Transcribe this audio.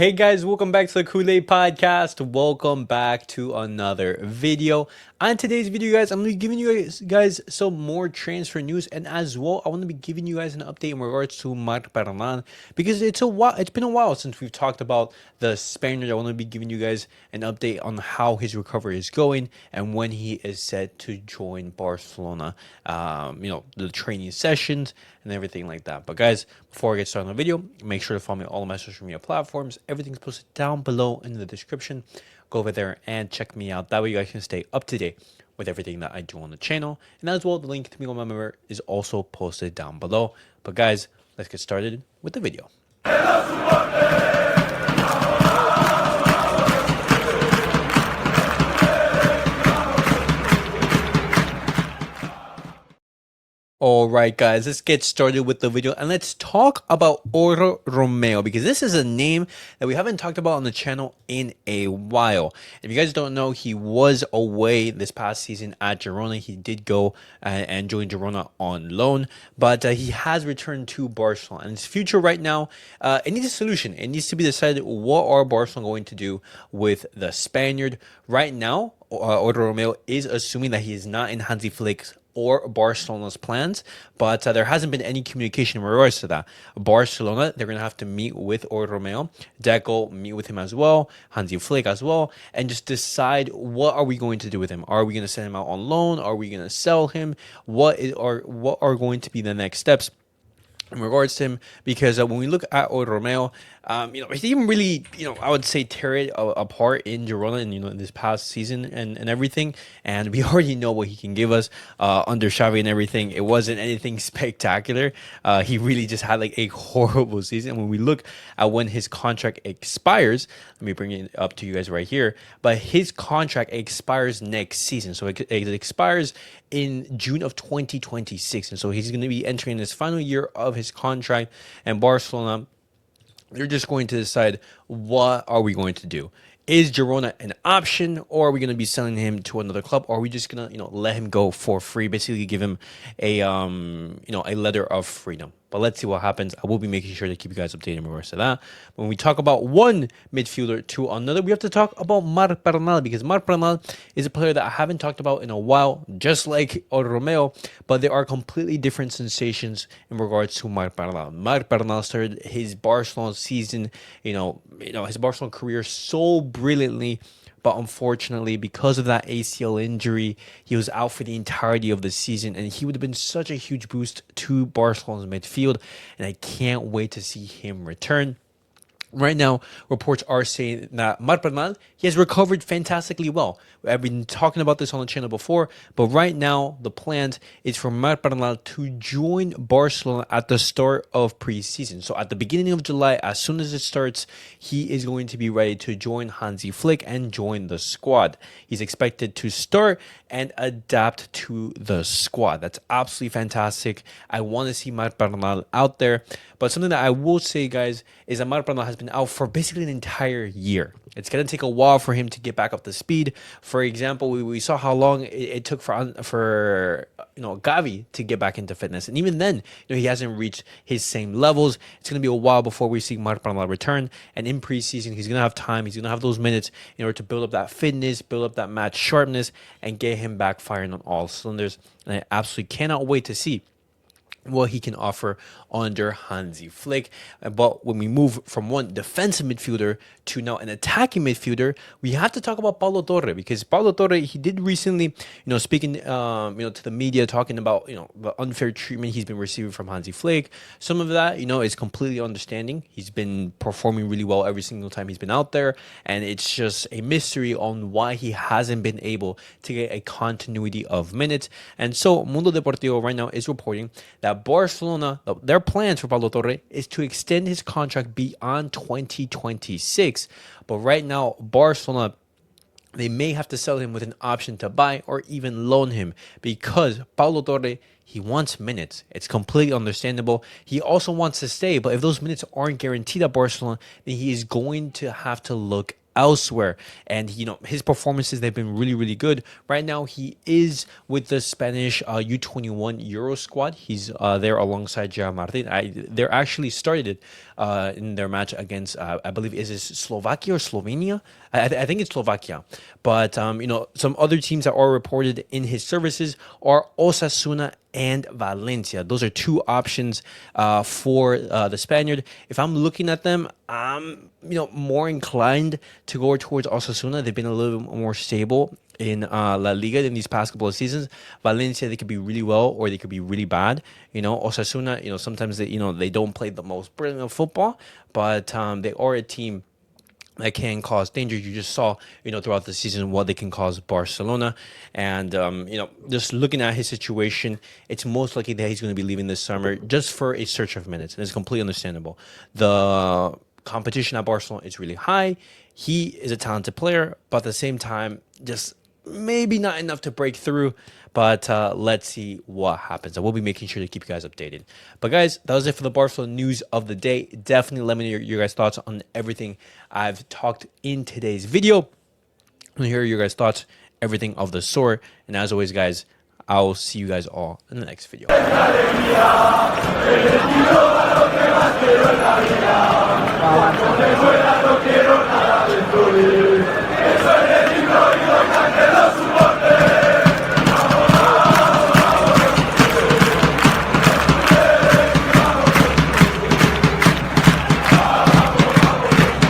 Hey guys, welcome back to the Kool-Aid Podcast. Welcome back to another video. On today's video, guys, I'm going to be giving you guys some more transfer news, and as well, I want to be giving you guys an update in regards to Marc Bernal because it's been a while since we've talked about the Spaniard. I want to be giving you guys an update on how his recovery is going and when he is set to join Barcelona. The training sessions and everything like that. But guys, before I get started on the video, make sure to follow me on all of my social media platforms. Everything's posted down below in the description. Go over there and check me out. That way you guys can stay up to date with everything that I do on the channel. And as well, the link to become a member is also posted down below. But guys, let's get started with the video. Alright guys, let's get started with the video and let's talk about Oriol Romeu because this is a name that we haven't talked about on the channel in a while. If you guys don't know, he was away this past season at Girona. He did go and join Girona on loan, but he has returned to Barcelona. And his future right now, it needs a solution. It needs to be decided what are Barcelona going to do with the Spaniard. Right now, Oriol Romeu is assuming that he is not in Hansi Flick's or Barcelona's plans, but there hasn't been any communication in regards to that. Barcelona, they're going to have to meet with Oriol Romeu, Deco meet with him as well, Hansi Flick as well, and just decide what are we going to do with him. Are we going to send him out on loan? Are we going to sell him? What are going to be the next steps in regards to him? Because when we look at Oriol Romeu, he didn't really, I would say tear it apart in Girona and, in this past season and everything. And we already know what he can give us under Xavi and everything. It wasn't anything spectacular. He really just had like a horrible season. When we look at when his contract expires, let me bring it up to you guys right here. But his contract expires next season. So it expires in June of 2026. And so he's going to be entering his final year of his contract, and Barcelona, they're just going to decide what are we going to do. Is Girona an option, or are we going to be selling him to another club, or are we just going to let him go for free, basically give him a a letter of freedom? But let's see what happens. I will be making sure to keep you guys updated in regards to that. When we talk about one midfielder to another, we have to talk about Marc Bernal, because Marc Bernal is a player that I haven't talked about in a while, just like Oriol Romeu, but there are completely different sensations in regards to Marc Bernal. Marc Bernal started his Barcelona season, his Barcelona career so brilliantly, but unfortunately, because of that ACL injury, he was out for the entirety of the season, and he would have been such a huge boost to Barcelona's midfield, and I can't wait to see him return. Right now, reports are saying that Marc Bernal, he has recovered fantastically well. I've been talking about this on the channel before, but right now, the plan is for Marc Bernal to join Barcelona at the start of preseason. So at the beginning of July, as soon as it starts, he is going to be ready to join Hansi Flick and join the squad. He's expected to start and adapt to the squad. That's absolutely fantastic. I want to see Marc Bernal out there. But something that I will say, guys, is that Marc Bernal has been out for basically an entire year. It's going to take a while for him to get back up to speed. For example, we saw how long it took for Gavi to get back into fitness. And even then, he hasn't reached his same levels. It's going to be a while before we see Marc Bernal return. And in preseason, he's going to have time. He's going to have those minutes in order to build up that fitness, build up that match sharpness, and get him back firing on all cylinders. And I absolutely cannot wait to see what he can offer under Hansi Flick. But when we move from one defensive midfielder to now an attacking midfielder, we have to talk about Pablo Torre, because Pablo Torre, he did recently, speaking, to the media, talking about, the unfair treatment he's been receiving from Hansi Flick. Some of that, is completely understanding. He's been performing really well every single time he's been out there, and it's just a mystery on why he hasn't been able to get a continuity of minutes. And so Mundo Deportivo right now is reporting that Barcelona, their plans for Pablo Torre is to extend his contract beyond 2026. But right now, Barcelona, they may have to sell him with an option to buy or even loan him, because Pablo Torre, he wants minutes. It's completely understandable. He also wants to stay, but if those minutes aren't guaranteed at Barcelona, then he is going to have to look elsewhere. And his performances, they've been really, really good. Right now he is with the Spanish U21 Euro squad. He's there alongside Gerard Martin. They're actually started in their match against I believe is it Slovakia or Slovenia. I think it's Slovakia. But some other teams that are reported in his services are Osasuna and Valencia. Those are two options for the Spaniard. If I'm looking at them, I'm more inclined to go towards Osasuna. They've been a little bit more stable in La Liga in these past couple of seasons. Valencia, they could be really well or they could be really bad. Osasuna, sometimes they don't play the most brilliant of football, but they are a team that can cause danger. You just saw, throughout the season what they can cause Barcelona. And, just looking at his situation, it's most likely that he's going to be leaving this summer just for a search of minutes. And it's completely understandable. The competition at Barcelona is really high. He is a talented player, but at the same time, just maybe not enough to break through. But let's see what happens. I will be making sure to keep you guys updated. But guys, that was it for the Barcelona news of the day. Definitely let me know your guys' thoughts on everything I've talked in today's video. I want to hear your guys' thoughts, everything of the sort. And as always, guys, I'll see you guys all in the next video.